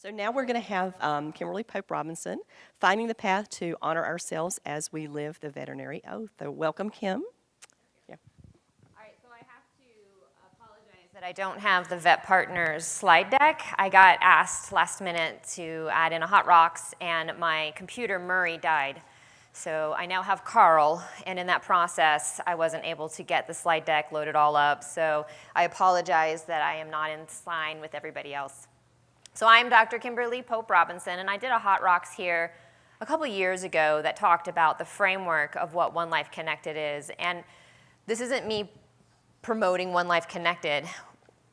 So now we're going to have Kimberly Pope Robinson, Finding the Path to Honor Ourselves as We Live the Veterinary Oath. So welcome, Kim. Yeah. All right, so I have to apologize that I don't have the VetPartners slide deck. I got asked last minute to add in a Hot Rocks, and my computer, Murray, died. So I now have Carl, and in that process, I wasn't able to get the slide deck loaded all up. So I apologize that I am not in line with everybody else. So I'm Dr. Kimberly Pope Robinson, and I did a Hot Rocks here a couple years ago that talked about the framework of what One Life Connected is. And this isn't me promoting One Life Connected.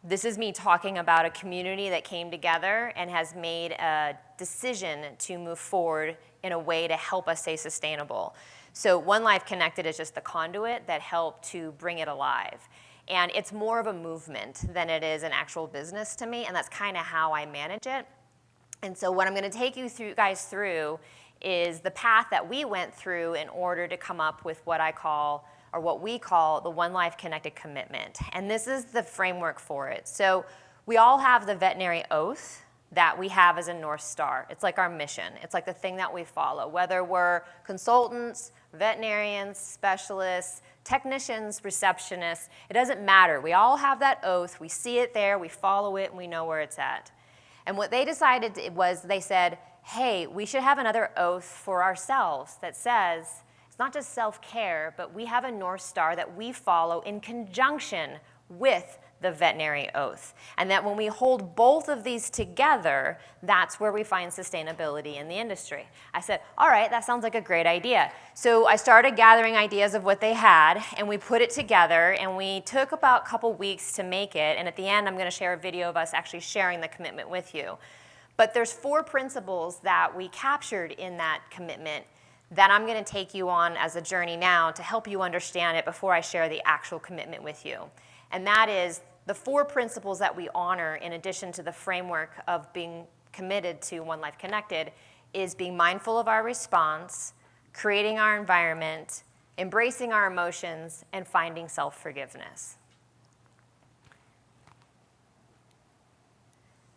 This is me talking about a community that came together and has made a decision to move forward in a way to help us stay sustainable. So One Life Connected is just the conduit that helped to bring it alive. And it's more of a movement than it is an actual business to me, and that's kind of how I manage it. And so what I'm going to take you guys through is the path that we went through in order to come up with what I call, or what we call, the One Life Connected commitment. And this is the framework for it. So we all have the veterinary oath that we have as a North Star. It's like our mission. It's like the thing that we follow, whether we're consultants, veterinarians, specialists, technicians, receptionists, it doesn't matter. We all have that oath. We see it there, we follow it, and we know where it's at. And what they decided was they said, hey, we should have another oath for ourselves that says, it's not just self-care, but we have a North Star that we follow in conjunction with the veterinary oath. And that when we hold both of these together, that's where we find sustainability in the industry. I said, all right, that sounds like a great idea. So I started gathering ideas of what they had, and we put it together, and we took about a couple weeks to make it. And at the end, I'm going to share a video of us actually sharing the commitment with you. But there's 4 principles that we captured in that commitment that I'm going to take you on as a journey now to help you understand it before I share the actual commitment with you. And that is the 4 principles that we honor in addition to the framework of being committed to One Life Connected is being mindful of our response, creating our environment, embracing our emotions, and finding self-forgiveness.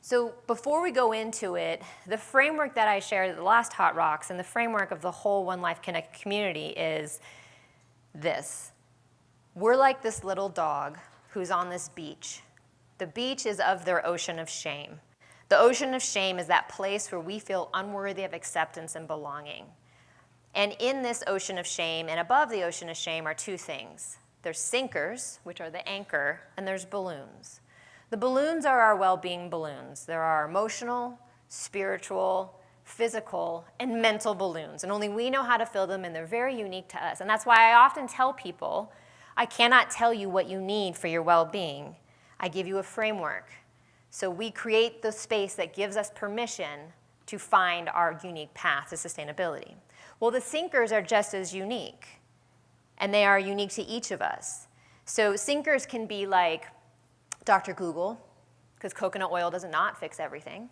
So before we go into it, the framework that I shared at the last Hot Rocks and the framework of the whole One Life Connected community is this. We're like this little dog who's on this beach. The beach is of their ocean of shame. The ocean of shame is that place where we feel unworthy of acceptance and belonging. And in this ocean of shame and above the ocean of shame are 2 things. There's sinkers, which are the anchor, and there's balloons. The balloons are our well-being balloons. There are emotional, spiritual, physical, and mental balloons. And only we know how to fill them, and they're very unique to us. And that's why I often tell people, I cannot tell you what you need for your well-being. I give you a framework. So we create the space that gives us permission to find our unique path to sustainability. Well, the sinkers are just as unique, and they are unique to each of us. So sinkers can be like Dr. Google, because coconut oil does not fix everything.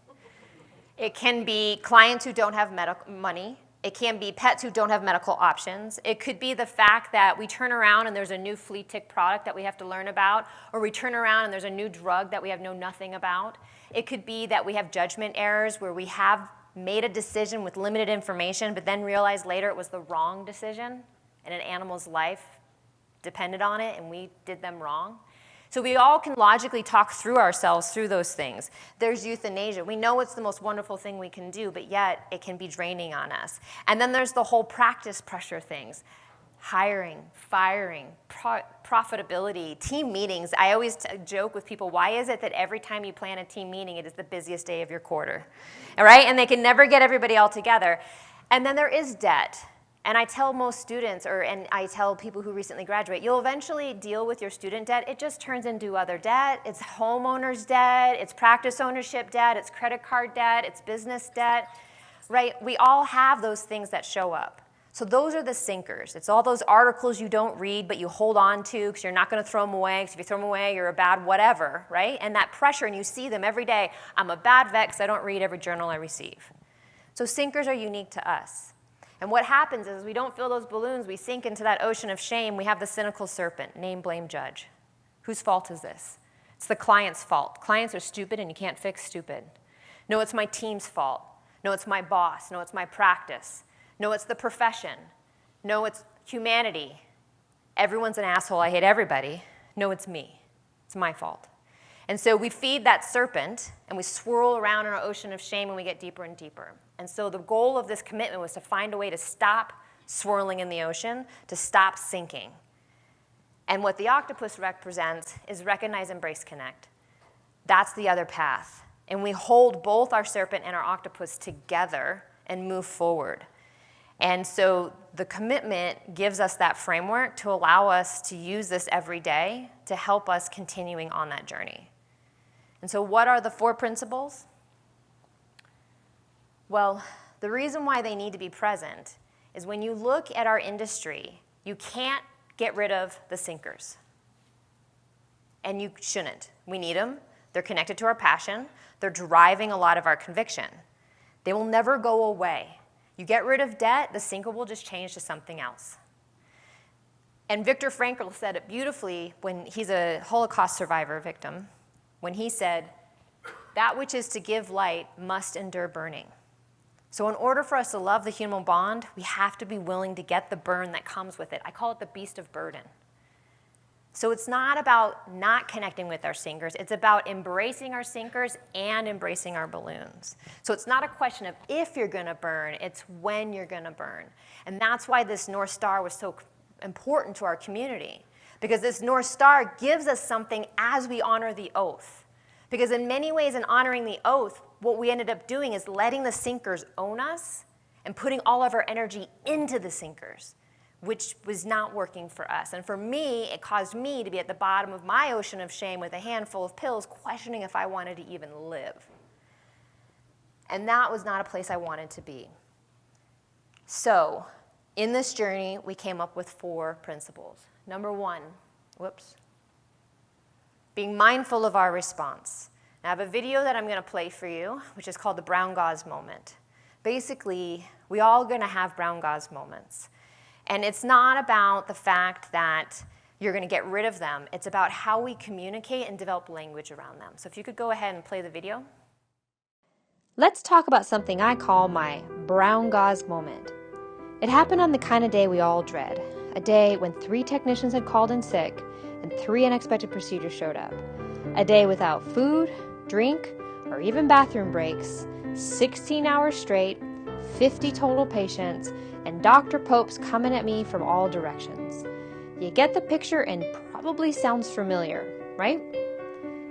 It can be clients who don't have money. It can be pets who don't have medical options. It could be the fact that we turn around and there's a new flea tick product that we have to learn about, or we turn around and there's a new drug that we have known nothing about. It could be that we have judgment errors where we have made a decision with limited information, but then realized later it was the wrong decision and an animal's life depended on it and we did them wrong. So we all can logically talk through ourselves through those things. There's euthanasia. We know it's the most wonderful thing we can do, but yet it can be draining on us. And then there's the whole practice pressure things. Hiring, firing, profitability, team meetings. I always joke with people, why is it that every time you plan a team meeting, it is the busiest day of your quarter? All right? And they can never get everybody all together. And then there is debt. And I tell most students, and I tell people who recently graduate, you'll eventually deal with your student debt. It just turns into other debt. It's homeowner's debt. It's practice ownership debt. It's credit card debt. It's business debt, right? We all have those things that show up. So those are the sinkers. It's all those articles you don't read, but you hold on to because you're not going to throw them away. Because if you throw them away, you're a bad whatever, right? And that pressure, and you see them every day. I'm a bad vet because I don't read every journal I receive. So sinkers are unique to us. And what happens is we don't fill those balloons, we sink into that ocean of shame, we have the cynical serpent, name, blame, judge. Whose fault is this? It's the client's fault. Clients are stupid and you can't fix stupid. No, it's my team's fault. No, it's my boss. No, it's my practice. No, it's the profession. No, it's humanity. Everyone's an asshole. I hate everybody. No, it's me. It's my fault. And so we feed that serpent, and we swirl around in our ocean of shame, and we get deeper and deeper. And so the goal of this commitment was to find a way to stop swirling in the ocean, to stop sinking. And what the octopus represents is recognize, embrace, connect. That's the other path. And we hold both our serpent and our octopus together and move forward. And so the commitment gives us that framework to allow us to use this every day to help us continuing on that journey. And so what are the 4 principles? Well, the reason why they need to be present is when you look at our industry, you can't get rid of the sinkers. And you shouldn't. We need them. They're connected to our passion. They're driving a lot of our conviction. They will never go away. You get rid of debt, the sinker will just change to something else. And Viktor Frankl said it beautifully when he's a Holocaust survivor victim, when he said, that which is to give light must endure burning. So in order for us to love the human bond, we have to be willing to get the burn that comes with it. I call it the beast of burden. So it's not about not connecting with our sinkers. It's about embracing our sinkers and embracing our balloons. So it's not a question of if you're going to burn, it's when you're going to burn. And that's why this North Star was so important to our community, because this North Star gives us something as we honor the oath. Because in many ways, in honoring the oath, what we ended up doing is letting the sinkers own us and putting all of our energy into the sinkers, which was not working for us. And for me, it caused me to be at the bottom of my ocean of shame with a handful of pills, questioning if I wanted to even live. And that was not a place I wanted to be. So in this journey, we came up with 4 principles. Number 1, being mindful of our response. Now, I have a video that I'm going to play for you, which is called the brown gauze moment. Basically, we all going to have brown gauze moments. And it's not about the fact that you're going to get rid of them. It's about how we communicate and develop language around them. So if you could go ahead and play the video. Let's talk about something I call my brown gauze moment. It happened on the kind of day we all dread, a day when 3 technicians had called in sick and 3 unexpected procedures showed up. A day without food, drink, or even bathroom breaks, 16 hours straight, 50 total patients, and Dr. Pope's coming at me from all directions. You get the picture and probably sounds familiar, right?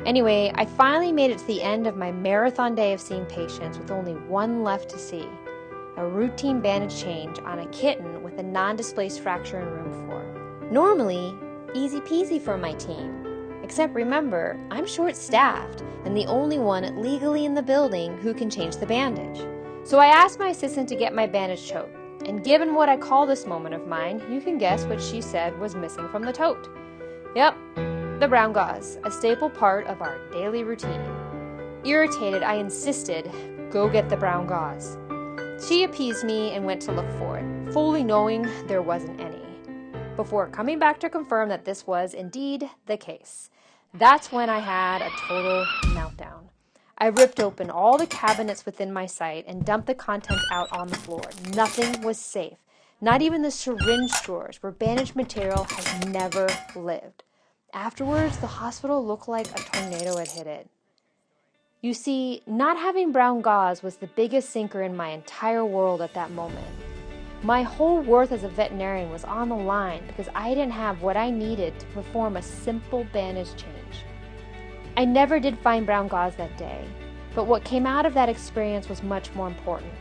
Anyway, I finally made it to the end of my marathon day of seeing patients with only 1 left to see. A routine bandage change on a kitten with a non-displaced fracture in room 4. Normally, easy peasy for my team. Except remember, I'm short-staffed and the only one legally in the building who can change the bandage. So I asked my assistant to get my bandage tote, and given what I call this moment of mine, you can guess what she said was missing from the tote. Yep, the brown gauze, a staple part of our daily routine. Irritated, I insisted, go get the brown gauze. She appeased me and went to look for it, fully knowing there wasn't any, before coming back to confirm that this was indeed the case. That's when I had a total meltdown. I ripped open all the cabinets within my sight and dumped the contents out on the floor. Nothing was safe, not even the syringe drawers where bandage material has never lived. Afterwards, the hospital looked like a tornado had hit it. You see, not having brown gauze was the biggest sinker in my entire world at that moment. My whole worth as a veterinarian was on the line because I didn't have what I needed to perform a simple bandage change. I never did find brown gauze that day, but what came out of that experience was much more important.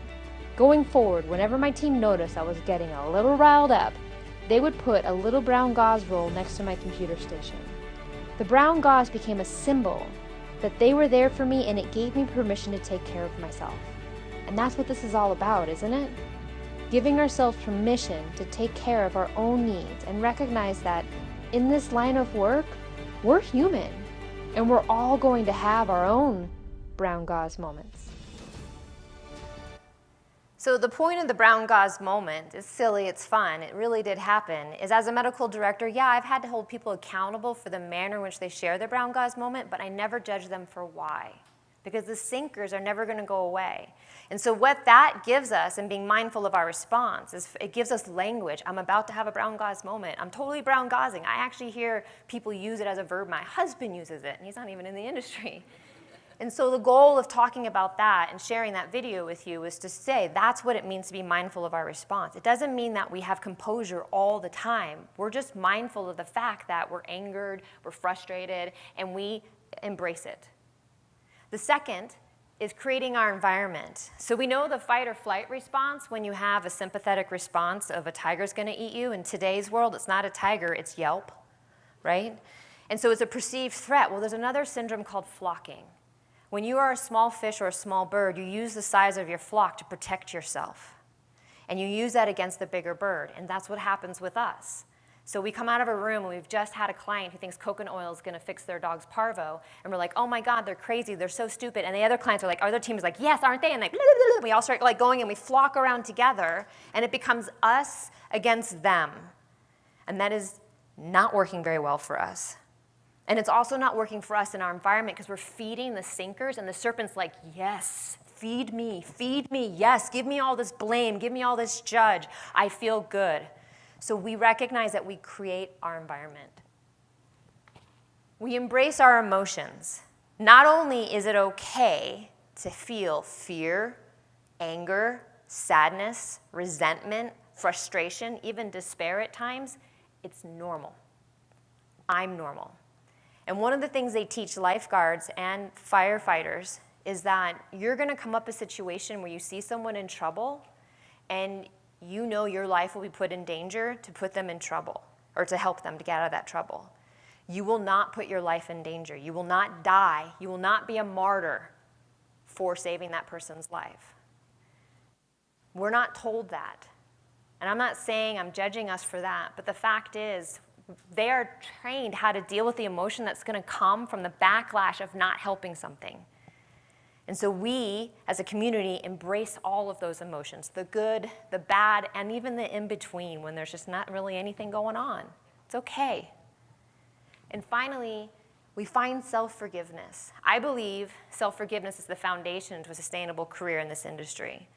Going forward, whenever my team noticed I was getting a little riled up, they would put a little brown gauze roll next to my computer station. The brown gauze became a symbol that they were there for me, and it gave me permission to take care of myself. And that's what this is all about, isn't it? Giving ourselves permission to take care of our own needs and recognize that in this line of work, we're human and we're all going to have our own brown gauze moments. So the point of the brown gauze moment, it's silly, it's fun, it really did happen, is as a medical director, yeah, I've had to hold people accountable for the manner in which they share their brown gauze moment, but I never judge them for why. because the sinkers are never going to go away. And so what that gives us, and being mindful of our response, is it gives us language. I'm about to have a brown gauze moment. I'm totally brown gauzing. I actually hear people use it as a verb. My husband uses it, and he's not even in the industry. And so the goal of talking about that and sharing that video with you is to say that's what it means to be mindful of our response. It doesn't mean that we have composure all the time. We're just mindful of the fact that we're angered, we're frustrated, and we embrace it. The second is creating our environment. So we know the fight or flight response when you have a sympathetic response of a tiger's going to eat you. In today's world, it's not a tiger, it's Yelp, right? And so it's a perceived threat. Well, there's another syndrome called flocking. When you are a small fish or a small bird, you use the size of your flock to protect yourself. And you use that against the bigger bird, and that's what happens with us. So we come out of a room and we've just had a client who thinks coconut oil is going to fix their dog's parvo, and we're like, oh my God, they're crazy, they're so stupid. And the other clients are like, our other team is like, yes, aren't they? And like, we all start like going and we flock around together, and it becomes us against them. And that is not working very well for us. And it's also not working for us in our environment because we're feeding the sinkers, and the serpent's like, yes, feed me, yes, give me all this blame, give me all this judge. I feel good. So we recognize that we create our environment. We embrace our emotions. Not only is it okay to feel fear, anger, sadness, resentment, frustration, even despair at times, it's normal. I'm normal. And one of the things they teach lifeguards and firefighters is that you're going to come up a situation where you see someone in trouble and you know your life will be put in danger to put them in trouble or to help them to get out of that trouble. You will not put your life in danger. You will not die. You will not be a martyr for saving that person's life. We're not told that. And I'm not saying I'm judging us for that, but the fact is, they are trained how to deal with the emotion that's going to come from the backlash of not helping something. And so we, as a community, embrace all of those emotions, the good, the bad, and even the in-between when there's just not really anything going on. It's okay. And finally, we find self-forgiveness. I believe self-forgiveness is the foundation to a sustainable career in this industry.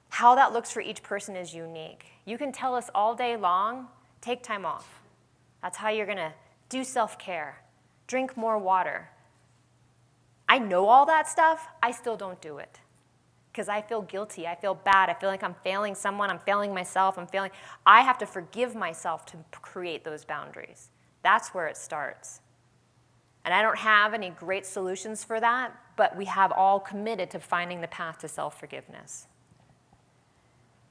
How that looks for each person is unique. You can tell us all day long, take time off. That's how you're going to do self-care. Drink more water. I know all that stuff. I still don't do it because I feel guilty. I feel bad. I feel like I'm failing someone. I'm failing myself. I have to forgive myself to create those boundaries. That's where it starts. And I don't have any great solutions for that, but we have all committed to finding the path to self-forgiveness.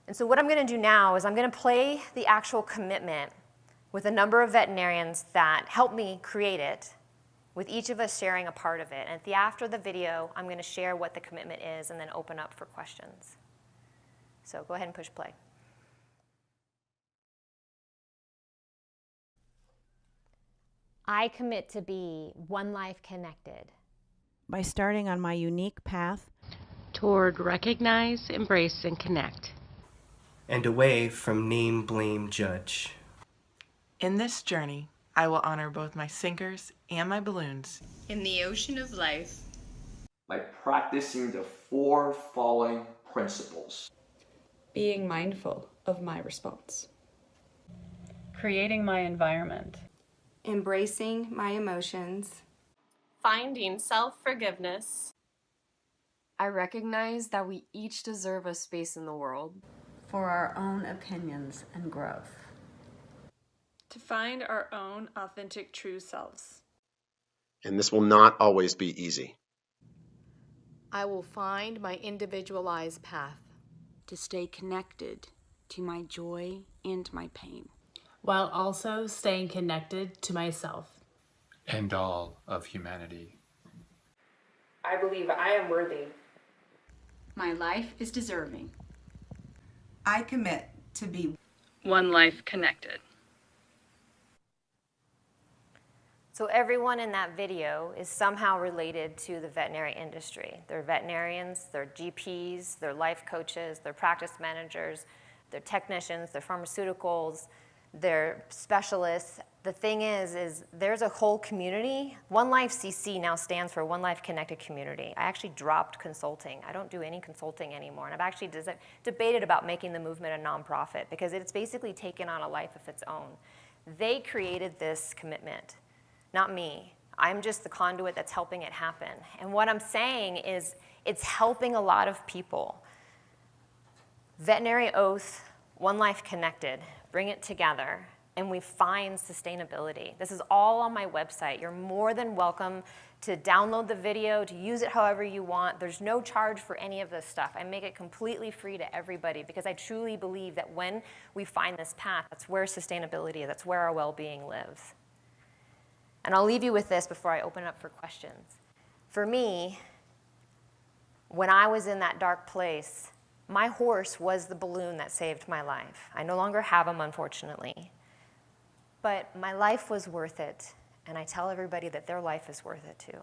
And so what I'm going to do now is I'm going to play the actual commitment with a number of veterinarians that helped me create it, with each of us sharing a part of it. And after the video, I'm going to share what the commitment is and then open up for questions. So go ahead and push play. I commit to be one life connected. By starting on my unique path toward recognize, embrace, and connect. And away from name, blame, judge. In this journey, I will honor both my sinkers and my balloons. In the ocean of life, by practicing the 4 following principles. Being mindful of my response. Creating my environment. Embracing my emotions. Finding self-forgiveness. I recognize that we each deserve a space in the world. For our own opinions and growth. To find our own authentic true selves. And this will not always be easy. I will find my individualized path. To stay connected to my joy and my pain. While also staying connected to myself. And all of humanity. I believe I am worthy. My life is deserving. I commit to be one life connected. So everyone in that video is somehow related to the veterinary industry. They're veterinarians, they're GPs, they're life coaches, they're practice managers, they're technicians, they're pharmaceuticals, They're specialists. The thing is there's a whole community. One Life CC now stands for One Life Connected Community. I actually dropped consulting. I don't do any consulting anymore. And I've actually debated about making the movement a nonprofit because it's basically taken on a life of its own. They created this commitment, not me. I'm just the conduit that's helping it happen. And what I'm saying is it's helping a lot of people. Veterinary Oath, One Life Connected, bring it together, and we find sustainability. This is all on my website. You're more than welcome to download the video, to use it however you want. There's no charge for any of this stuff. I make it completely free to everybody because I truly believe that when we find this path, that's where sustainability is, that's where our well-being lives. And I'll leave you with this before I open it up for questions. For me, when I was in that dark place, my horse was the balloon that saved my life. I no longer have him, unfortunately. But my life was worth it, and I tell everybody that their life is worth it too.